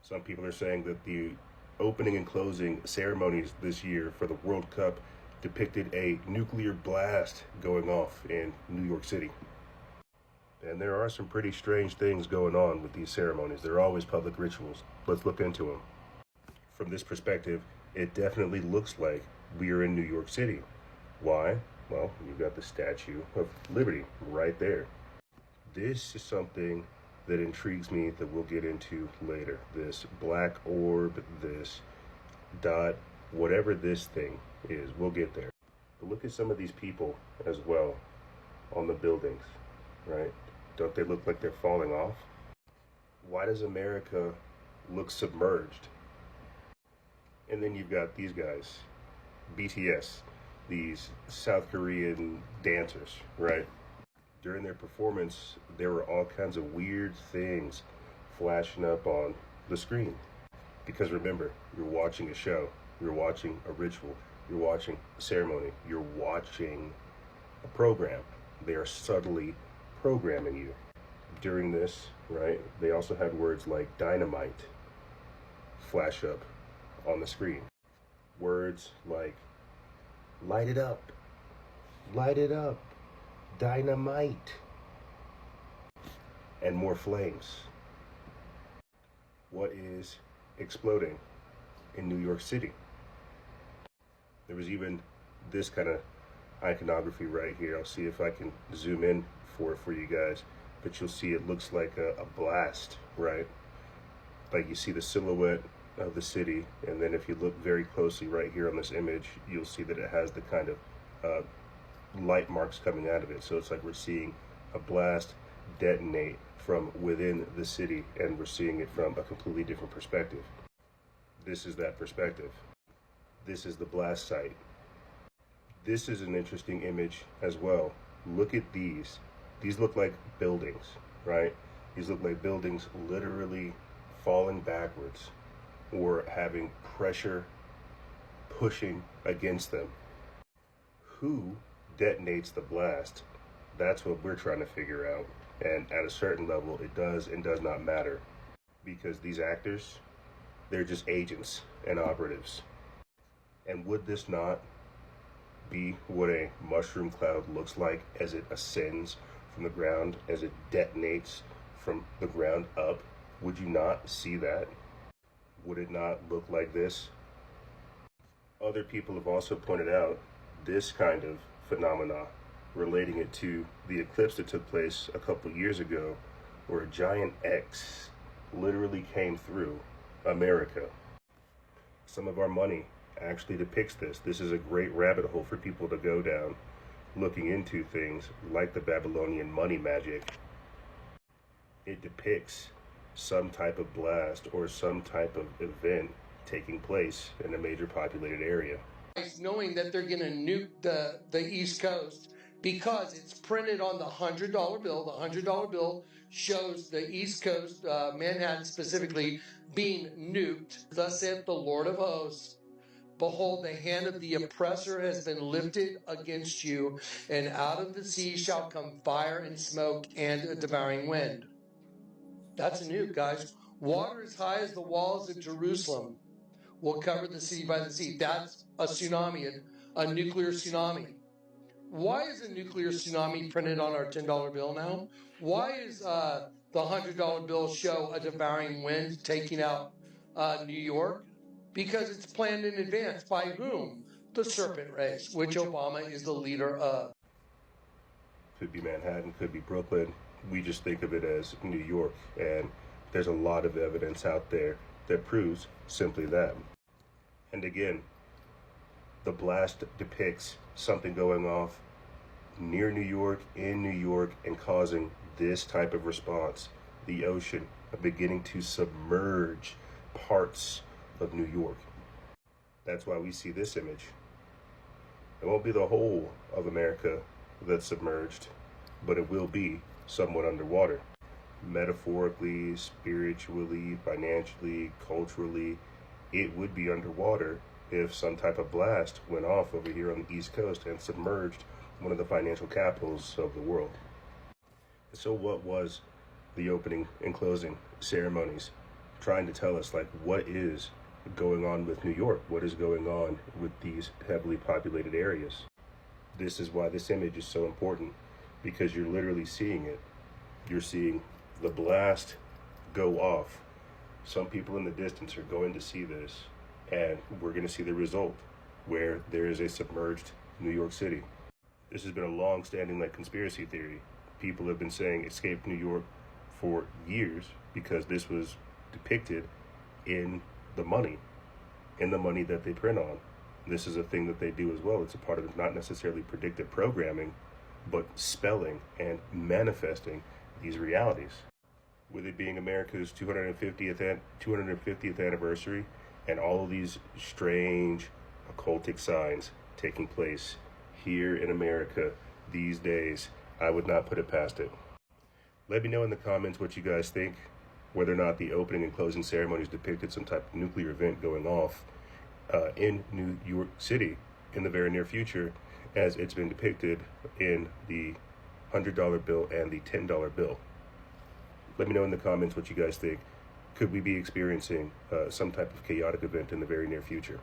Some people are saying that the opening and closing ceremonies this year for the World Cup depicted a nuclear blast going off in New York City. And there are some pretty strange things going on with these ceremonies. They're always public rituals. Let's look into them. From this perspective, it definitely looks like we are in New York City. Why? Well, you've got the Statue of Liberty right there. This is something that intrigues me that we'll get into later. This black orb, this dot, whatever this thing is, we'll get there. But look at some of these people as well on the buildings, right? Don't they look like they're falling off? Why does America look submerged? And then you've got these guys, BTS, these South Korean dancers, right? During their performance, there were all kinds of weird things flashing up on the screen. Because remember, you're watching a show, you're watching a ritual, you're watching a ceremony, you're watching a program. They are subtly programming you. During this, right, they also had words like dynamite flash up on the screen. Words like light it up, dynamite, and more flames. What is exploding in New York City? There was even this kind of iconography right here. I'll see if I can zoom in for you guys, but you'll see it looks like a blast, right? Like you see the silhouette of the city, and then if you look very closely right here on this image, you'll see that it has the kind of light marks coming out of it. So it's like we're seeing a blast detonate from within the city, and we're seeing it from a completely different perspective. This is that perspective. This is the blast site. This is an interesting image as well. Look at these. These look like buildings, right? These look like buildings literally falling backwards or having pressure pushing against them. Who detonates the blast? That's what we're trying to figure out. And at a certain level, it does and does not matter, because these actors, they're just agents and operatives. And would this not be what a mushroom cloud looks like as it ascends from the ground, as it detonates from the ground up? Would you not see that? Would it not look like this? Other people have also pointed out this kind of phenomena, relating it to the eclipse that took place a couple years ago, where a giant X literally came through America. Some of our money actually depicts this. This is a great rabbit hole for people to go down, looking into things like the Babylonian money magic. It depicts some type of blast or some type of event taking place in a major populated area. Knowing that they're going to nuke the East Coast because it's printed on the $100 bill. The $100 bill shows the East Coast, Manhattan specifically, being nuked. Thus saith the Lord of hosts, behold, the hand of the oppressor has been lifted against you, and out of the sea shall come fire and smoke and a devouring wind. That's a nuke, guys. Water as high as the walls of Jerusalem will cover the city by the sea. That's a tsunami, a nuclear tsunami. Why is a nuclear tsunami printed on our $10 bill now? Why is the $100 bill show a devouring wind taking out New York? Because it's planned in advance. By whom? The serpent race, which Obama is the leader of. Could be Manhattan, could be Brooklyn. We just think of it as New York, and there's a lot of evidence out there that proves simply that. And again, the blast depicts something going off near New York, in New York, and causing this type of response. The ocean beginning to submerge parts of New York. That's why we see this image. It won't be the whole of America that's submerged, but it will be somewhat underwater. Metaphorically, spiritually, financially, culturally, it would be underwater if some type of blast went off over here on the East Coast and submerged one of the financial capitals of the world. So what was the opening and closing ceremonies trying to tell us, like, what is going on with New York? What is going on with these heavily populated areas? This is why this image is so important, because you're literally seeing it. You're seeing the blast go off. Some people in the distance are going to see this, and we're going to see the result, where there is a submerged New York City. This has been a long-standing, like, conspiracy theory. People have been saying escape New York for years because this was depicted in the money that they print on. This is a thing that they do as well. It's a part of not necessarily predictive programming, but spelling and manifesting these realities. With it being America's 250th anniversary, and all of these strange occultic signs taking place here in America these days, I would not put it past it. Let me know in the comments what you guys think, whether or not the opening and closing ceremonies depicted some type of nuclear event going off in New York City in the very near future, as it's been depicted in the $100 bill and the $10 bill. Let me know in the comments what you guys think. Could we be experiencing some type of chaotic event in the very near future?